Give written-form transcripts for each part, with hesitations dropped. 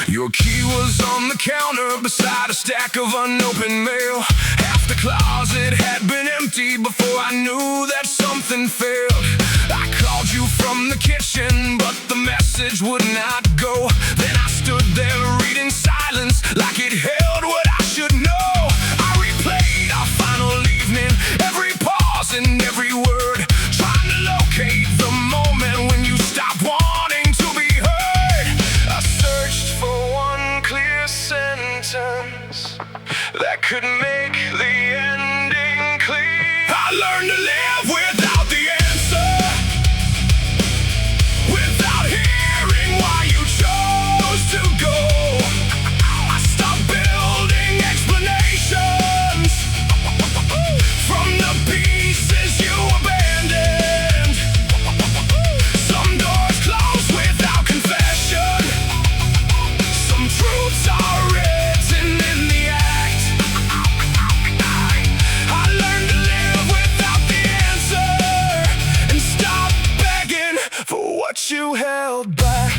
Your key was on the counter beside a stack of unopened mail. Half the closet had been empty before I knew that something failed. I called you from the kitchen, but the message would not go. Then I stood there reading silence like it held what I should know. I replayed our final evening, every pause and every word, trying to locate the moment when you stopped wanting to be heard. I searched for one clear sentence that could make the ending clear. I learned to live without the answer, without hearing why you chose to go. I stopped building explanations from the pieces you abandoned. Some doors closed without confession, some truths are written in the act. I learned to live without the answer and stop begging for what you held back.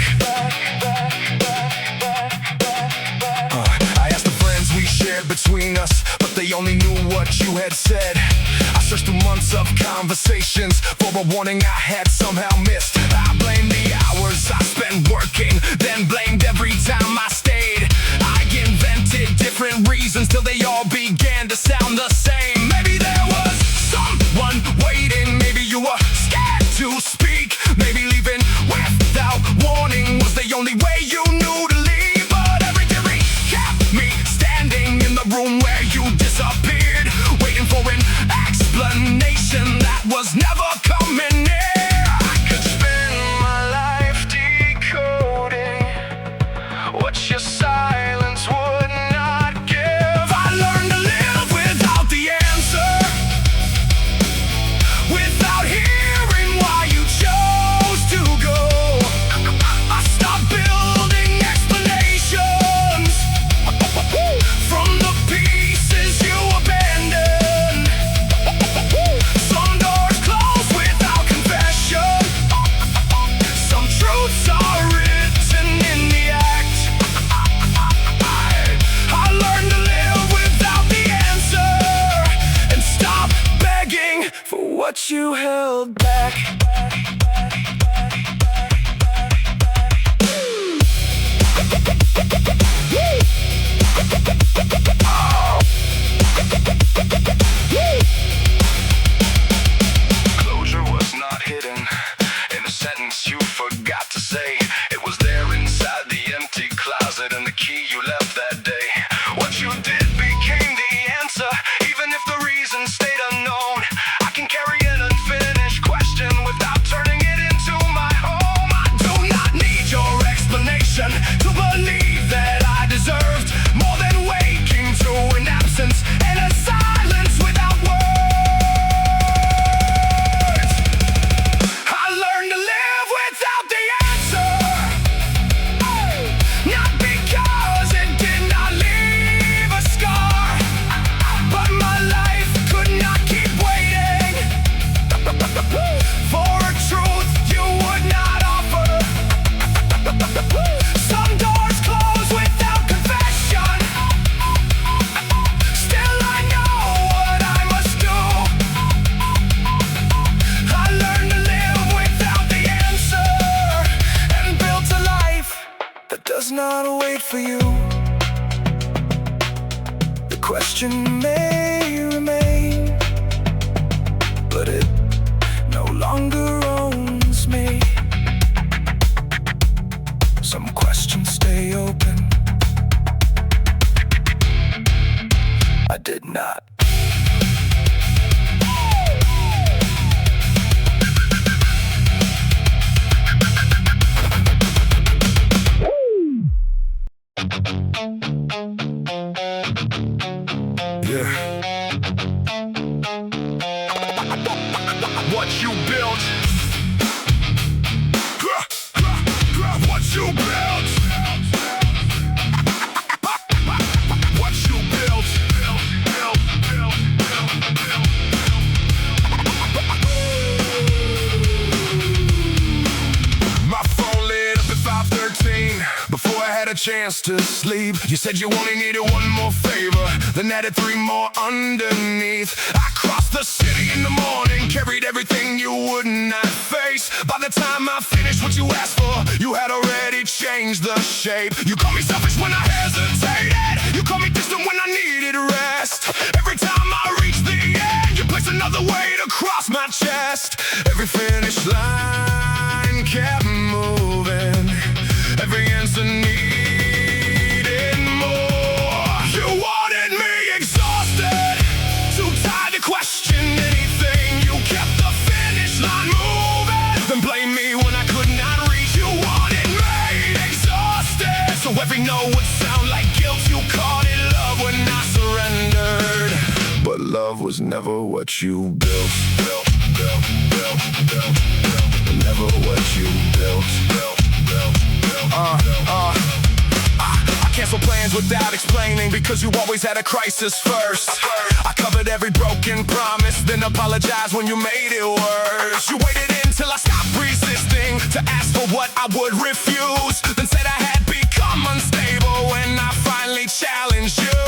I asked the friends we shared between us, but they only knew what you had said. I searched through months of conversations for a warning I had somehow missed. I blamed the hours I spent working, then blamed every time I stayed. I invented different reasons till they all began to sound the same. Maybe there was someone waiting, maybe you were scared to speak. Maybe leaving without warning was the only way you knew to leave. But every theory kept me standing in the room where you disappeared, waiting for an explanation that was never coming near. I could spend my life decoding what your silence would not give. I learned to live without the answer, without hearing why you chose to go. I stopped building explanations from the pieces you abandoned. Some doors closed without confession, some truths are written in the act. I learned to live without the answer and stop begging for what you held back. Closure was not hidden in a sentence you forgot to say. It was there inside the empty closet and the key you left that day. What you did became the answer, even if the reason stayed unknown. I can carry an unfinished question without turning it into my home. I do not need your explanation to believe that I deserved more than waking to an absence and a silence without words. I learned to live without the answer, not because it did not leave a scar, but my life could not keep waiting for a truth you would not offer. Some doors close without confession, still I know what I must do. I learned to live without the answer and built a life that does not wait for you. The question may remain, but it no longer owns me. Some questions stay open. I did not. had a chance to sleep. You said you only needed one more favor, then added 3 more underneath. I crossed the city in the morning, carried everything you would not face. By the time I finished what you asked for, you had already changed the shape. You called me selfish when I hesitated, you called me distant when I needed rest. Every time I reached the end, you placed another weight across my chest. Every finish line kept moving, every answer needed more. You wanted me exhausted, too tired to question anything. You kept the finish line moving, then blamed me when I could not reach. You wanted me exhausted, so every no would sound like guilt. You called it love when I surrendered, but love was never what you built. Never what you built. I canceled plans without explaining, because you always had a crisis first. I covered every broken promise, then apologized when you made it worse. You waited until I stopped resisting to ask for what I would refuse, then said I had become unstable when I finally challenged you.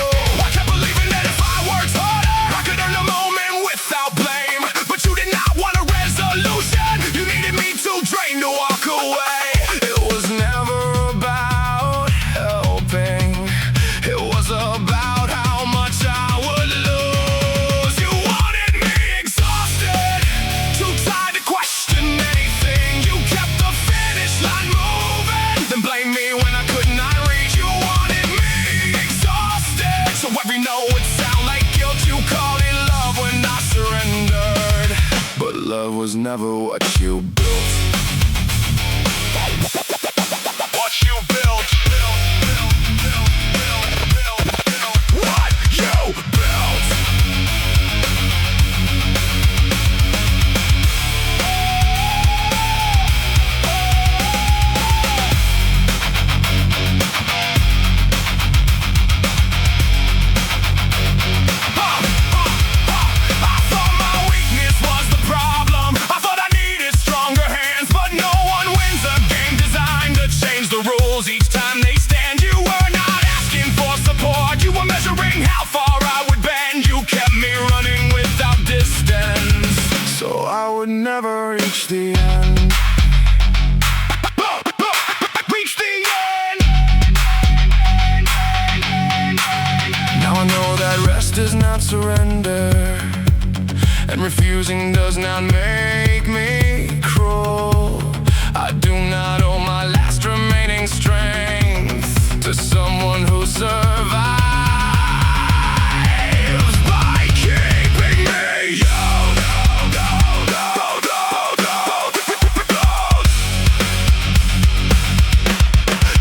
I kept believing that if I worked harder, I could earn a moment without blame. But you did not want a resolution, you needed me to drain to walk away. It was never about helping, it was about how much I would lose. You wanted me exhausted, too tired to question anything. You kept the finish line moving, then blamed me when I could not reach. You wanted me exhausted, so every no would sound like guilt. You called it love when I surrendered, but love was never what you built. What you built. What you built. I thought my weakness was the problem, I thought I needed stronger hands, but no one wins a game designed to change the rules each time they stand. You were not asking for support, you were measuring how far I would bend. You kept me running without distance, so I would never reach the end. Reach the end. Now I know that rest is not surrender, and refusing does not make me cruel. I do not owe my last remaining strength to someone who survives by keeping me young.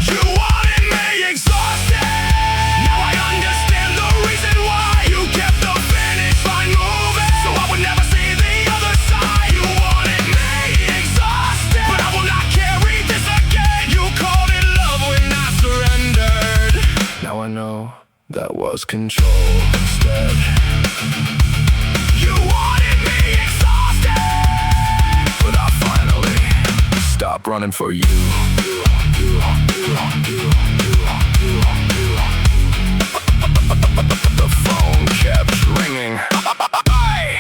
You wanted me exhausted, now I understand the reason why. You kept the finish line moving, so I would never see the other side. You wanted me exhausted, but I will not carry this again. You called it love when I surrendered, now I know that was control instead. You wanted me exhausted, but I finally stopped running for you. The phone kept ringing, I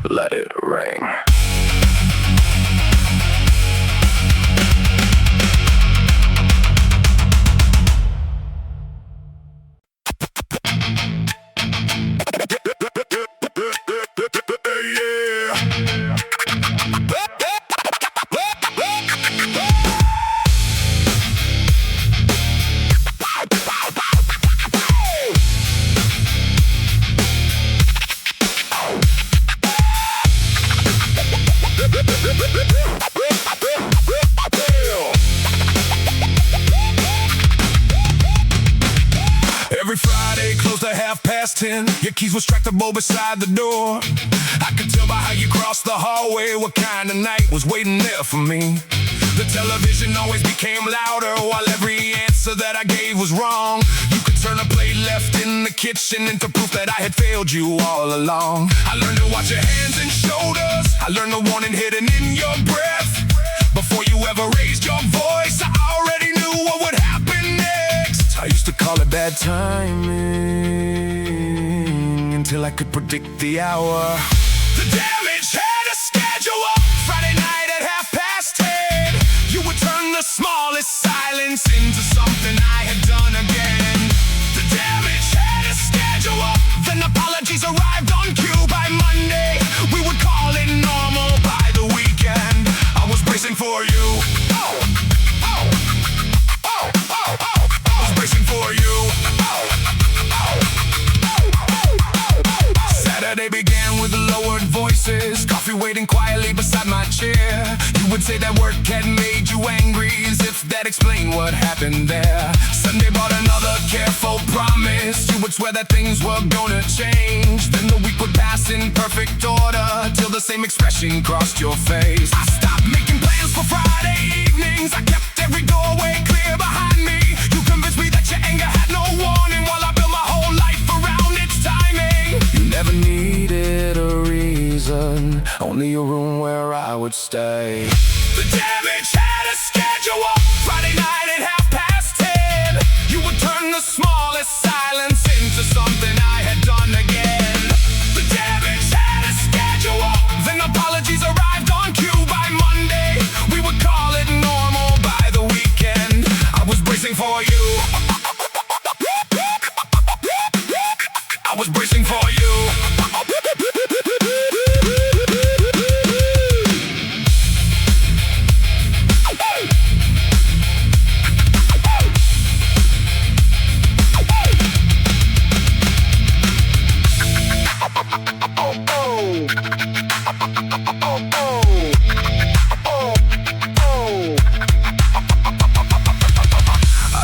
let it ring. Every Friday, close to 10:30. Your keys were tractable beside the door. I could tell by how you crossed the hallway what kind of night was waiting there for me. The television always became louder while every answer that I gave was wrong. You could turn a plate left in the kitchen into proof that I had failed you all along. I learned to watch your hands and shoulders. I learned the warning hidden in your breath. Before you ever raised your voice, I already knew what would happen next. used to call it bad timing until I could predict the hour. The damage had a schedule up. Friday night at 10:30. You would turn the smallest silence into something I had done again. The damage had a schedule up. Then apologies arrived on cue by Monday. We would call it normal by the weekend. I was bracing for you. I was bracing for you. Saturday began with lowered voices, coffee waiting quietly beside my chair. You would say that work had made you angry, as if that explained what happened there. Sunday brought another careful promise. You would swear that things were gonna change. Then the week would pass in perfect order, till the same expression crossed your face. I stopped making plans for Friday evenings. I kept every doorway clear behind me. You convinced me that your anger had no warning, while I built my whole life around its timing. You never needed a reason, only a room where I would stay. The damage had a schedule. Friday night at 10:30. You would turn the smallest silence into something I had done again. The damage had a schedule. Then apologies arrived on cue by Monday. We would call it normal by the weekend. I was bracing for you. I was bracing for you.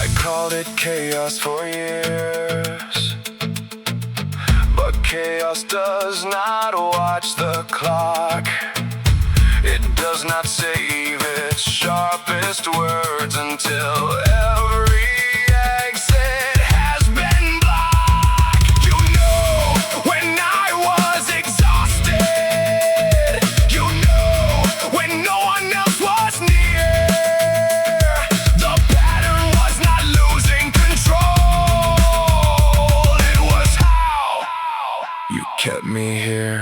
I called it chaos for years, but chaos does not watch the clock. It does not save its sharpest words until every exit has been blocked. You know when I was exhausted. You know when no one else was near. The pattern was not losing control. It was how you kept me here.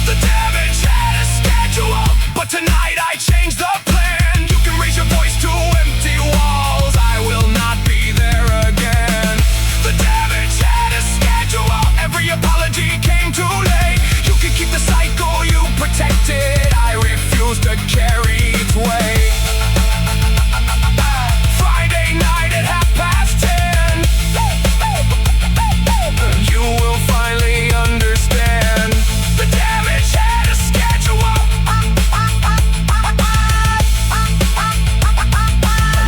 The damage had a schedule, but tonight I changed the plan. You can raise your voice to empty walls, I will not be there again. The damage had a schedule, every apology came too late. You can keep the cycle you protected, I refuse to carry its weight. Friday night at 10:30. You will finally understand. The damage had a schedule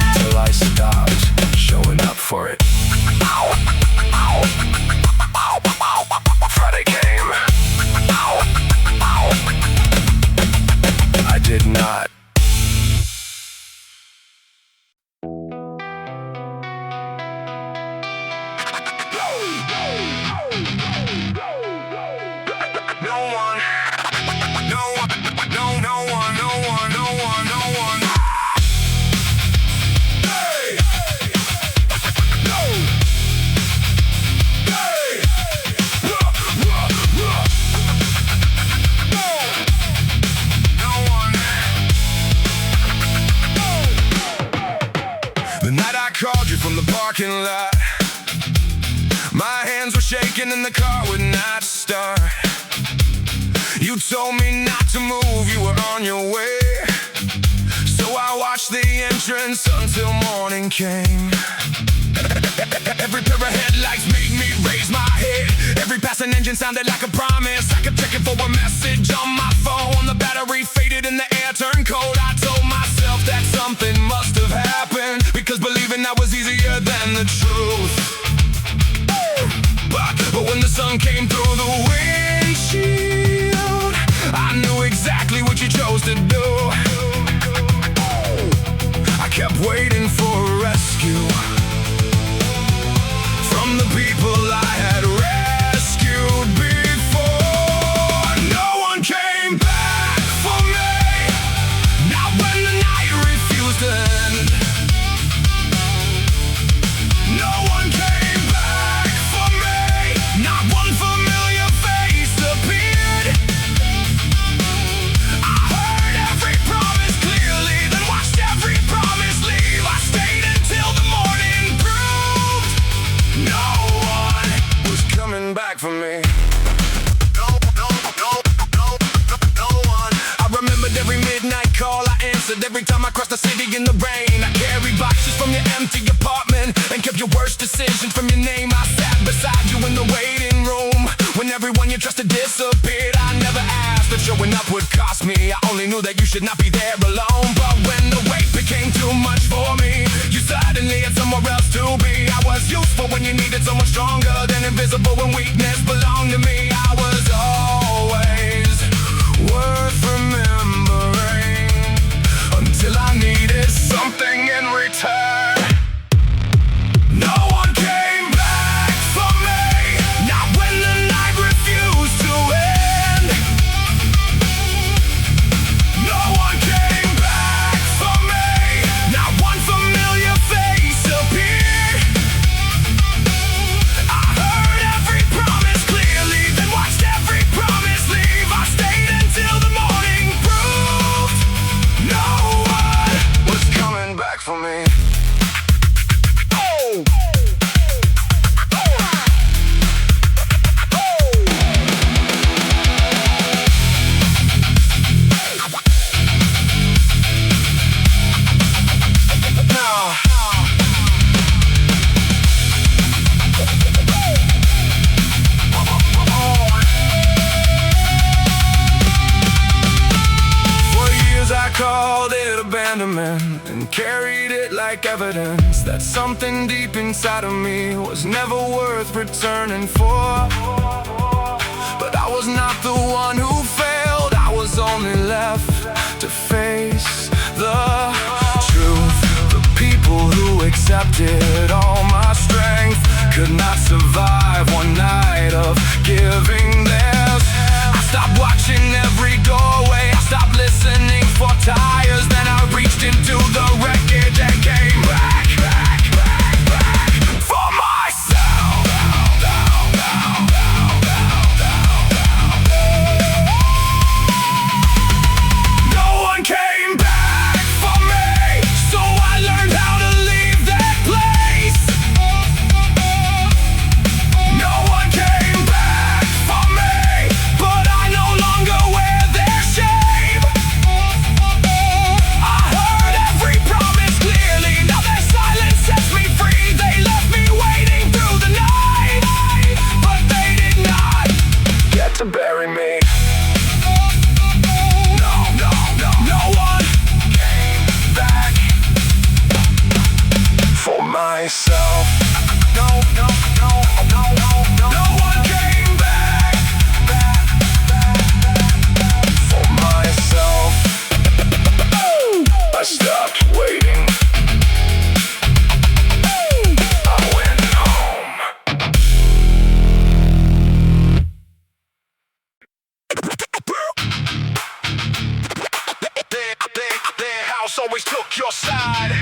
until I stopped showing up for it. Friday came. I did not. No one, no one, no one, no one, no one, no one. Hey! No! Hey! No one. The night I called you from the parking lot, my hands were shaking and the car would not start. You told me not to move, you were on your way. So I watched the entrance until morning came. Every pair of headlights made me raise my head. Every passing engine sounded like a promise. I kept checking for a message on my phone. The battery faded and the air turned cold. I told myself that something must have happened, because believing that was easier than the truth. But when the sun came through the windshield, I knew exactly what you chose to do. I kept waiting for a rescue from the people I had rescued before. No one came back for me, not when the night refused to end. for me. No one. I remembered every midnight call I answered every time I crossed the city in the rain. I carried boxes from your empty apartment and kept your worst decisions from your name. I sat beside you in the waiting room when everyone you trusted disappeared. I never asked if showing up would cost me. I only knew that you should not be there alone. But when the weight became too much for me, you suddenly had somewhere else to be. I was useful when you needed someone stronger than invisible when weakness belonged to me. I was always worth remembering until I needed something in return. No one came back for me, not when the night refused to end. No one came back for me, not one familiar face appeared. I heard every promise clearly, then watched every promise leave. I stayed until the morning proved no one was coming back for me. Called it abandonment and carried it like evidence that something deep inside of me was never worth returning for. But I was not the one who failed, I was only left to face the truth. The people who accepted all my strength could not survive one night of giving theirs. I stopped watching every doorway, I stopped listening for tires, then I reached into the wreckage and came back for myself. No one came back for me, so I learned how to leave that place. No one came back for me, but I no longer wear their shame. I heard every promise clearly, now their silence sets me free. They left me waiting through the night, but they did not get to bury me. No one came back for myself. No one came back for myself. I stopped waiting. I went home. Their house always took your side.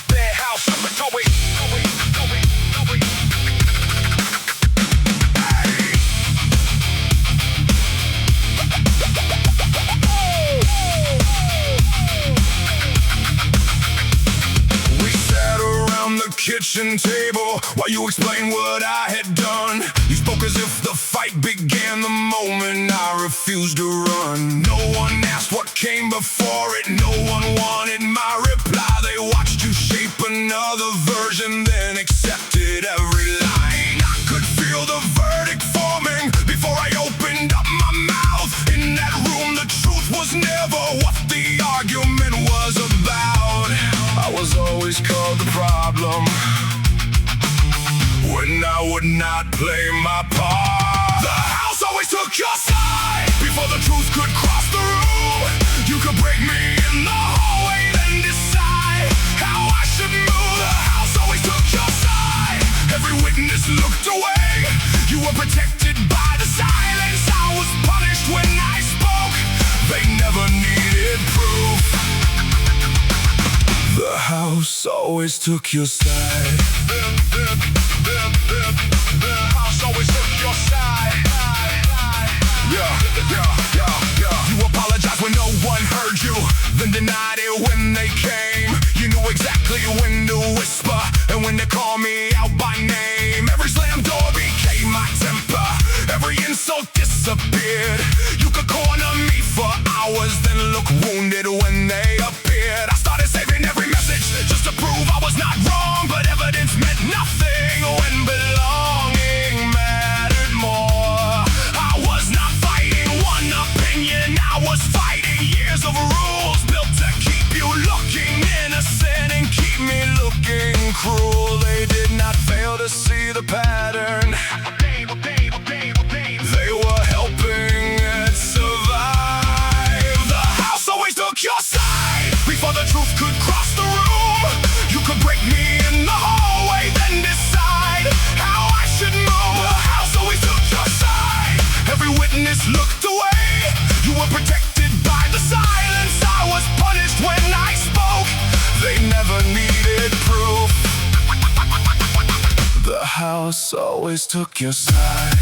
Their house always. We sat around the kitchen table while you explained what I had done. You spoke as if the fight began the moment I refused to run. No one asked what came before it, no one wanted my reply. They watched you shape another version, then accepted every line. I could feel the verdict forming before I opened up my mouth. In that room the truth was never what the argument was about. I was always called the problem when I would not play my part. The house always took your side before the truth could cross the room. You could break me in the hallway, then decide how I should move. The house always took your side. Every witness looked away. You were protected by the silence. I was punished when I spoke. They never needed proof. The house always took your side. The house always took your side. Yeah. You apologized when no one heard you, then denied it when they came. You disappeared. You could corner me for hours, then look wounded when they appeared. I started saving every message just to prove I was not wrong, but evidence meant nothing when belonging mattered more. I was not fighting one opinion, I was fighting years of rules built to keep you looking innocent and keep me looking cruel. They did not fail to see the pattern. They were helping it survive. The house always took your side before the truth could cross the room. You could break me in the hallway, then decide how I should move. The house always took your side. Every witness looked away. You were protected by the silence. I was punished when I spoke. They never needed proof. The house always took your side.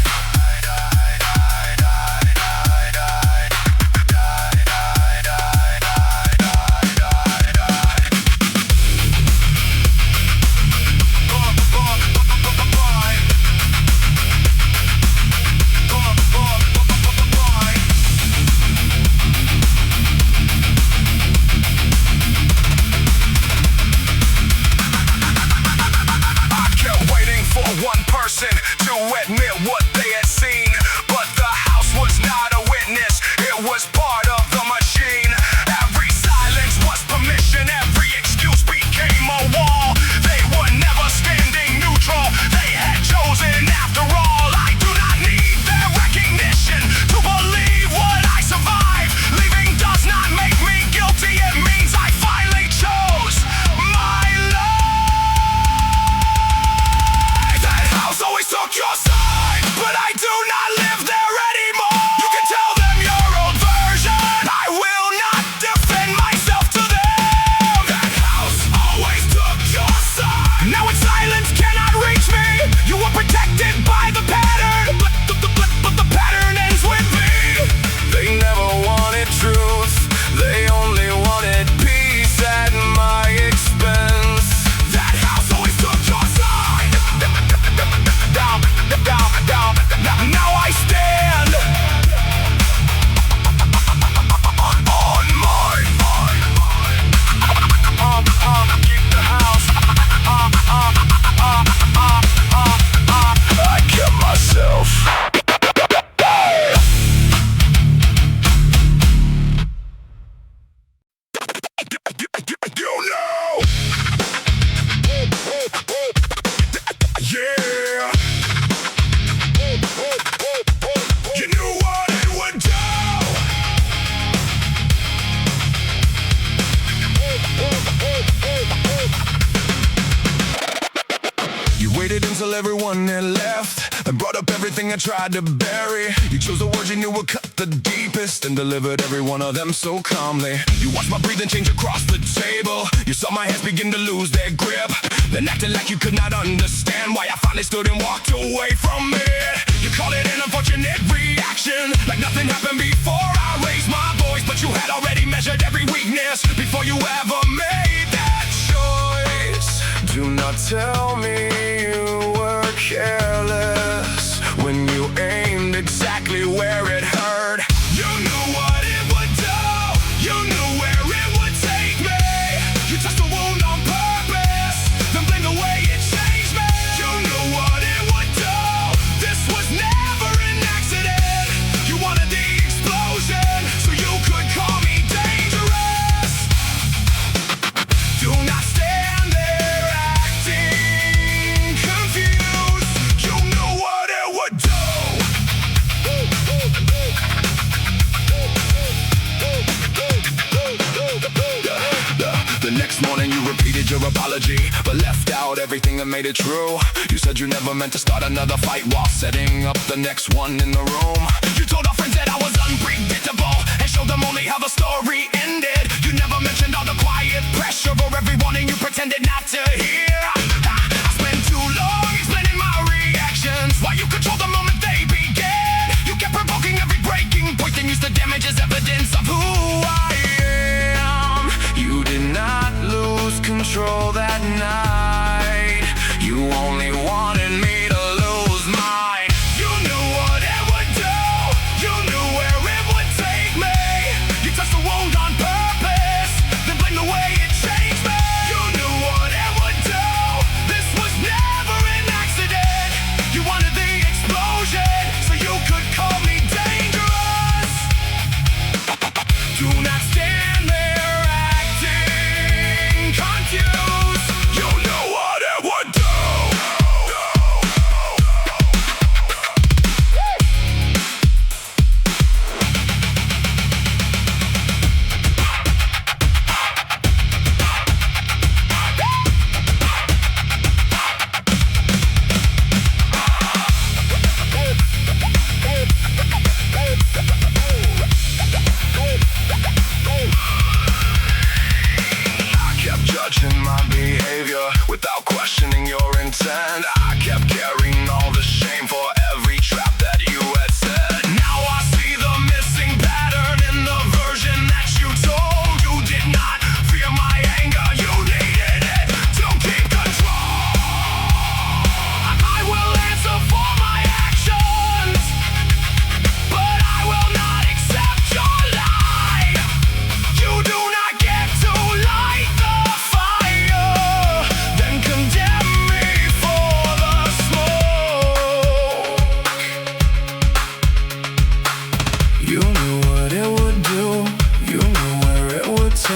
One person to admit what they had seen, but the house was not a witness, it was part of the machine. Every silence was permission, every excuse became a wall. They were never standing neutral, they had chosen after all. I do not need their recognition to believe what I survived. Leaving does not make me guilty, it means I finally chose my life. Always took your side, but I do not live there anymore. You can tell them your old version, I will not defend myself to them. That house always took your side. Now its silence cannot reach me. You were protected by the pattern, but the pattern ends with me. They never wanted truth, they only wanted peace at my expense. That house always took your side. Now I stand on mine. Keep the house. I kept myself. You know. Yeah. You knew what it would do. You waited until everyone had left and brought up everything I tried to bury. You chose the words you knew would cut the deepest and delivered every one of them so calmly. You watched my breathing change across the table. You saw my hands begin to lose their grip, then acted like you could not understand why I finally stood and walked away from it. You called it an unfortunate reaction, like nothing happened before I raised my voice. But you had already measured every weakness before you ever made that choice. Do not tell me you were careless when you aimed exactly where it hurt. You knew what it would do, you knew where it would take me. You touched the wound on purpose, then blamed the way it changed me. You knew what it would do, this was never an accident. You wanted the explosion, so you could call me dangerous. Do not stand there acting confused. You knew what it would do. The next morning you repeated your apology, but left out everything that made it true. You said you never meant to start another fight while setting up the next one in the room. You told our friends that I was unpredictable and showed them only how the story ended. You never mentioned all the quiet pressure or every warning you pretended not to hear. I spent too long explaining my reactions while you controlled the moment they began. You kept provoking every breaking point and used the damage as evidence of who I am. You did not lose control that night. You only wanted me to lose mine. You knew what it would do.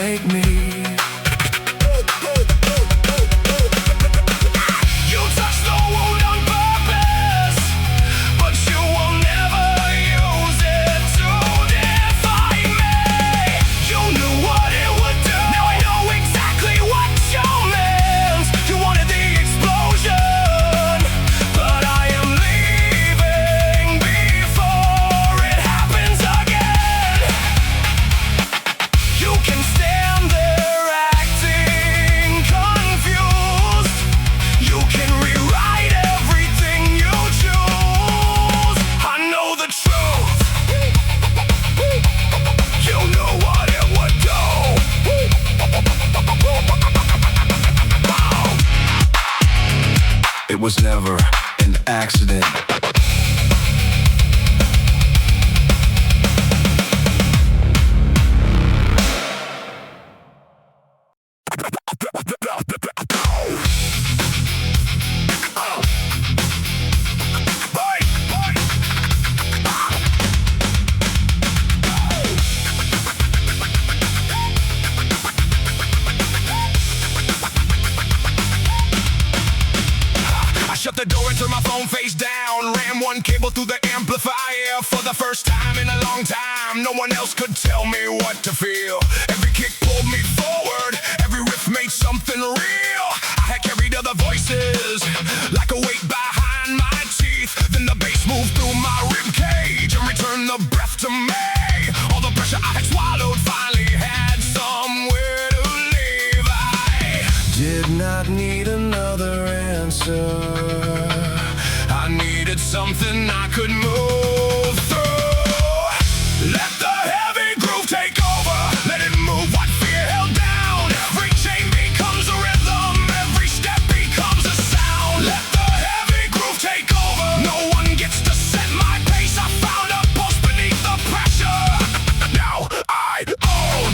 make me. You touch the wound on purpose, but you will never use it to define me. You knew what it would do. Now I know exactly what you meant. You wanted the explosion, but I am leaving before it happens again. You can stand there acting confused. You can rewrite everything you choose. I know the truth. You know what it would do. It was never an accident. I shut the door and turned my phone face down. Ran one cable through the amplifier. For the first time in a long time, no one else could tell me what to feel. Every kick pulled me forward, every riff made something real. I had carried other voices like a weight behind my teeth. Then the bass moved through my rib cage and returned the breath to me. All the pressure I had swallowed finally had somewhere to leave. I did not need another answer. I needed something I could move through. Let the heavy groove take over. Let it move what fear held down. Every chain becomes a rhythm. Every step becomes a sound. Let the heavy groove take over. No one gets to set my pace. I found a pulse beneath the pressure. Now I own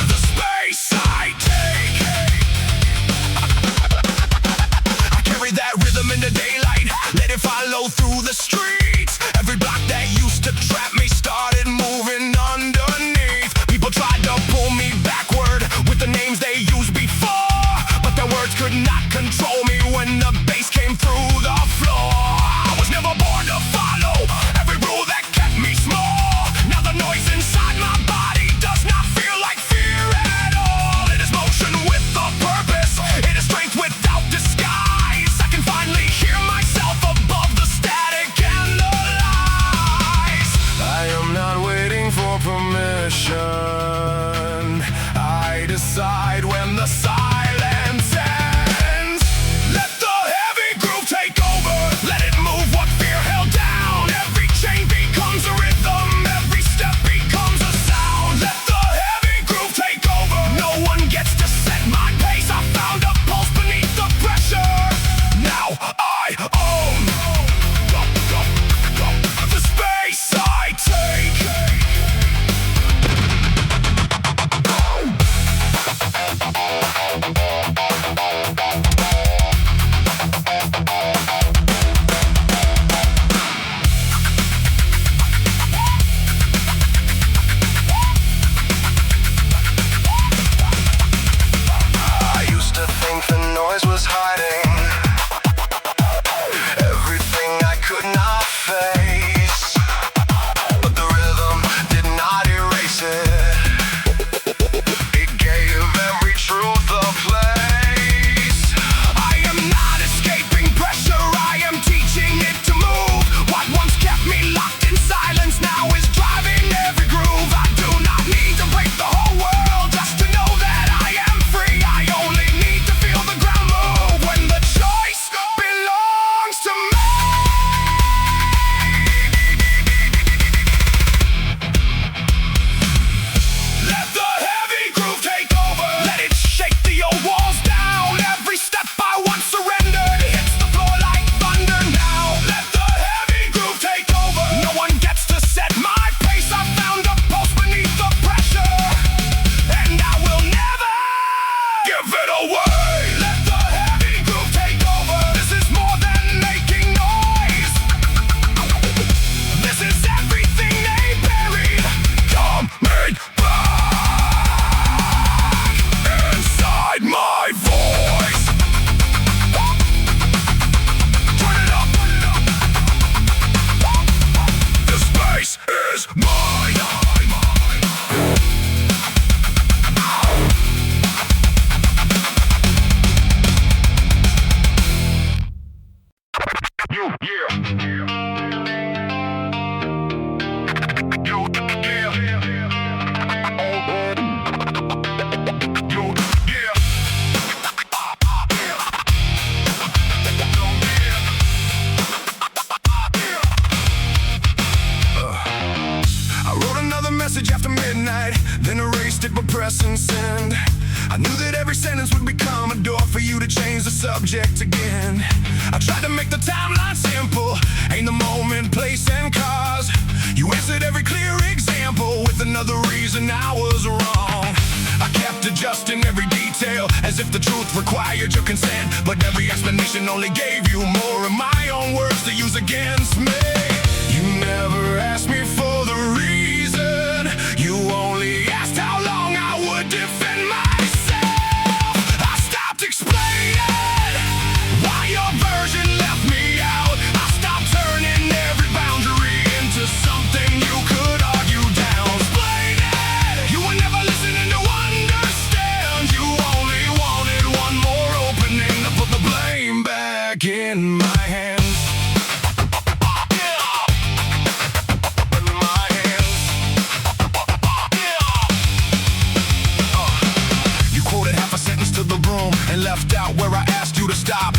the space I take. I carry that rhythm into daylight. Let it follow through the streets. Every block that used to trap me started moving underneath. People tried to pull me backward with the names they used before, but their words could not control me when the bass came through the floor. I was never born to follow every rule that kept me small. Now the noise inside my body does not feel like fear at all. It is motion with a purpose. It is strength without disguise. I can finally hear myself above the static and the lies. I am not waiting for permission. I decide when the silence ends. Let the heavy groove take over. Let it move what fear held down. Every chain becomes a rhythm. Every step becomes a sound. Let the heavy groove take over. No one gets to set my pace. I found a pulse beneath the pressure. Now I own the space I take. is mine. Message after midnight, then erased it but press and send. I knew that every sentence would become a door for you to change the subject again. I tried to make the timeline simple, ain't the moment, place, and cause. You answered every clear example with another reason I was wrong. I kept adjusting every detail as if the truth required your consent, but every explanation only gave you more of my own words to use against me. You never asked me for the reason, you only asked how long I would defend myself. I stopped explaining why your version left me out. I stopped turning every boundary into something you could argue down. Explaining you were never listening to understand. You only wanted one more opening to put the blame back in my hands. And left out where I asked you to stop.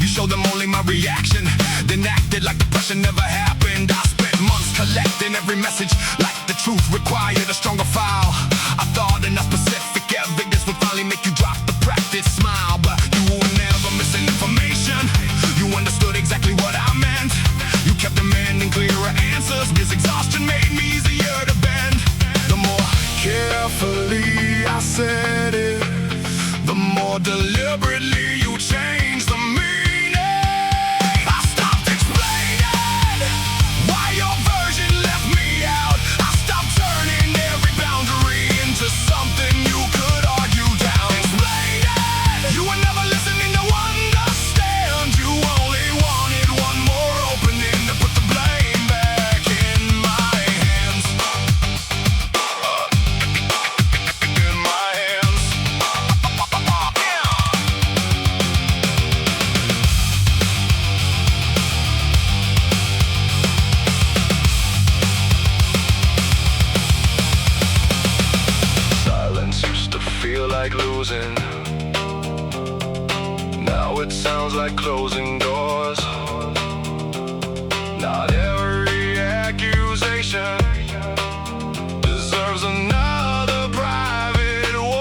You showed them only my reaction, then acted like the pressure never happened. I spent months collecting every message like the truth required a stronger file. I thought enough specific evidence would finally make you drop the practice smile, but you were never missing information. You understood exactly what I meant. You kept demanding clearer answers because exhaustion made me easier to bend. The more carefully I said it, the more deliberately you change the meaning. I stopped explaining why your version left me out. I stopped turning every boundary into something you could argue down. Explaining you were never listening to understand. You only wanted one more opening to put the blame back in my hands. In my hands. Feel like losing. Now it sounds like closing doors. Not every accusation deserves another private war.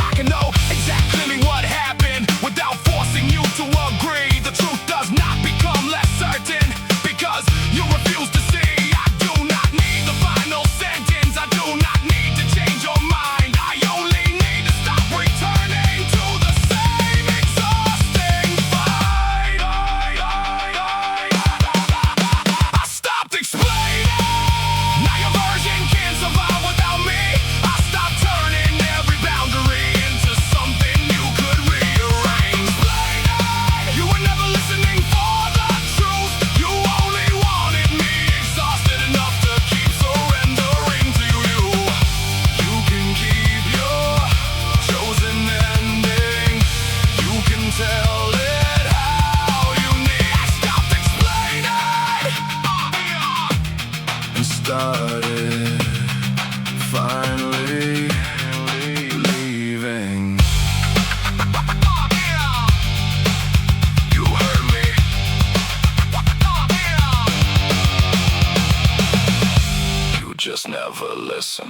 I can know exactly what happened without forcing you to agree. The truth does not become less certain because you refuse to see. I do not need the final sentence. I do not need to change your mind. I only need to stop returning to the same exhausting fight. I stopped explaining. Now your version can't survive without me. I stopped turning every boundary into something you could rearrange. Explaining you were never listening for the truth. You only wanted me exhausted enough to keep surrendering to you. You can keep your chosen ending. You can tell it how you need. I stopped explaining and started finally leaving. You heard me. You just never listen.